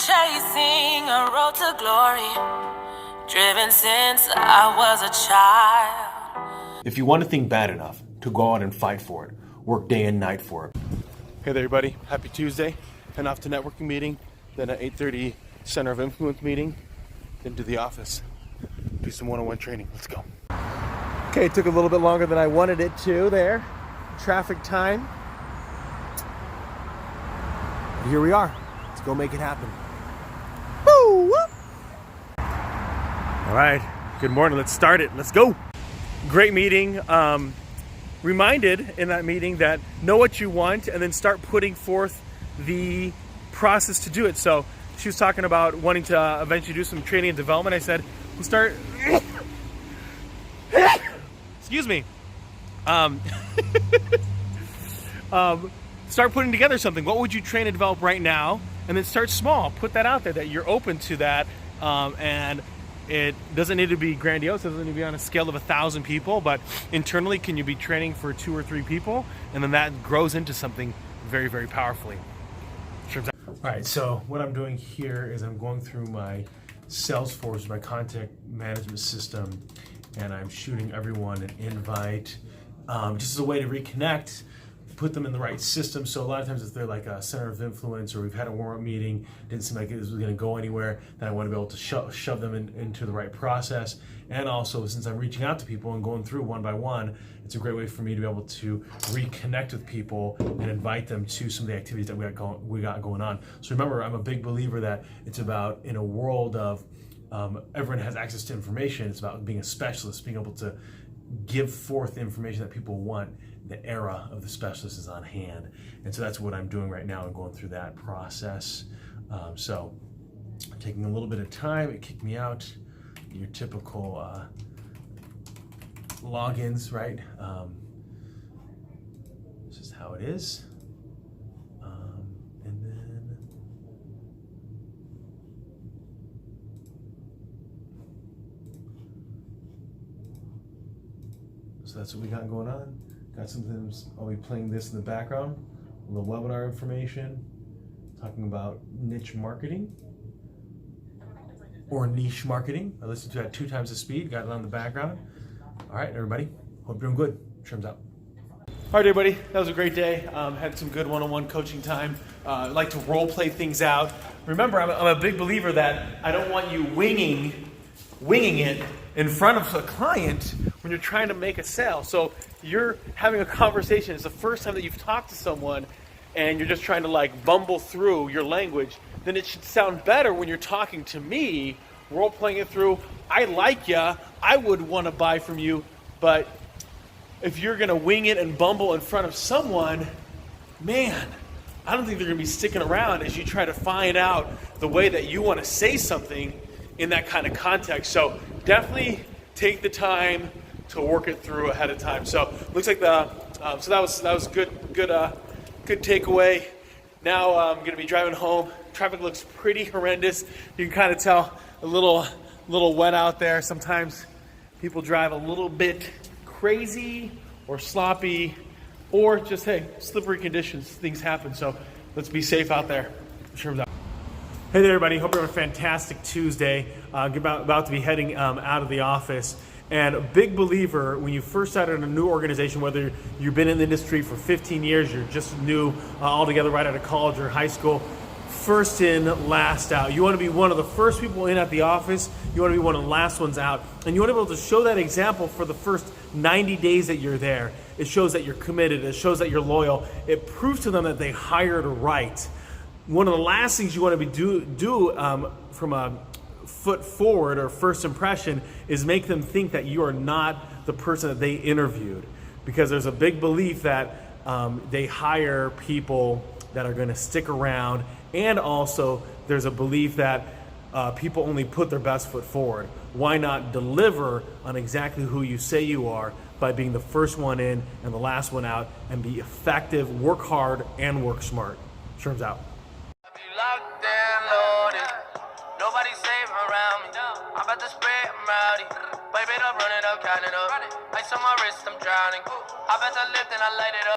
chasing a road to glory, driven since I was a child. If you want a thing bad enough to go out and fight for it, work day and night for it. Hey there, everybody. Happy Tuesday. And off to networking meeting, then at 8:30 Center of Influence meeting, then to the office. Do some one-on-one training. Let's go. Okay, it took a little bit longer than I wanted it to there. Traffic time. But here we are. Let's go make it happen. Woo! All right. Good morning. Let's start it. Let's go. Great meeting. Reminded in that meeting that know what you want and then start putting forth the process to do it. So she was talking about wanting to eventually do some training and development. I said, we'll start. Excuse me. Start putting together something. What would you train and develop right now? And then start small. Put that out there that you're open to that. And it doesn't need to be grandiose. It doesn't need to be on a scale of 1,000 people. But internally, can you be training for 2 or 3 people? And then that grows into something very, very powerfully. All right, so what I'm doing here is I'm going through my Salesforce, my contact management system, and I'm shooting everyone an invite just as a way to reconnect, put them in the right system. So a lot of times if they're like a center of influence or we've had a warm-up meeting, didn't seem like it was going to go anywhere, then I want to be able to shove them into the right process. And also, since I'm reaching out to people and going through one by one, it's a great way for me to be able to reconnect with people and invite them to some of the activities that we got going on. So remember, I'm a big believer that it's about, in a world of everyone has access to information, it's about being a specialist, being able to give forth the information that people want. The era of the specialist is on hand. And so that's what I'm doing right now and going through that process. So taking a little bit of time, it kicked me out. Your typical logins, right? This is how it is. And then so that's what we got going on. Got something, I'll be playing this in the background, a little webinar information, talking about niche marketing or niche marketing. I listened to it at 2 times the speed, got it on the background. All right, everybody, hope you're doing good. Trims out. All right, everybody, that was a great day. Had some good one-on-one coaching time. I like to role play things out. Remember, I'm a big believer that I don't want you winging it in front of a client when you're trying to make a sale. So you're having a conversation. It's the first time that you've talked to someone and you're just trying to like bumble through your language. Then it should sound better when you're talking to me, role playing it through. I like ya. I would want to buy from you. But if you're going to wing it and bumble in front of someone, man, I don't think they're going to be sticking around as you try to find out the way that you want to say something in that kind of context. So definitely take the time to work it through ahead of time. So looks like so that was good takeaway. Now I'm going to be driving home. Traffic looks pretty horrendous. You can kind of tell a little wet out there. Sometimes people drive a little bit crazy or sloppy, or just, hey, slippery conditions. Things happen. So let's be safe out there. Sherman's out. Hey there, everybody. Hope you're having a fantastic Tuesday. About to be heading out of the office. And a big believer, when you first started in a new organization, whether you've been in the industry for 15 years, you're just new altogether right out of college or high school, first in, last out. You want to be one of the first people in at the office. You want to be one of the last ones out. And you want to be able to show that example for the first 90 days that you're there. It shows that you're committed. It shows that you're loyal. It proves to them that they hired right. One of the last things you want to do from a foot forward or first impression is make them think that you are not the person that they interviewed, because there's a big belief that they hire people that are going to stick around, and also there's a belief that people only put their best foot forward. Why not deliver on exactly who you say you are by being the first one in and the last one out, and be effective, work hard, and work smart. Sherm's out. Locked and loaded, nobody safe around me. I'm about to spread, I'm rowdy. Baby, I'm running up, counting up. Ice on my wrist, I'm drowning. I bet I lift and I light it up.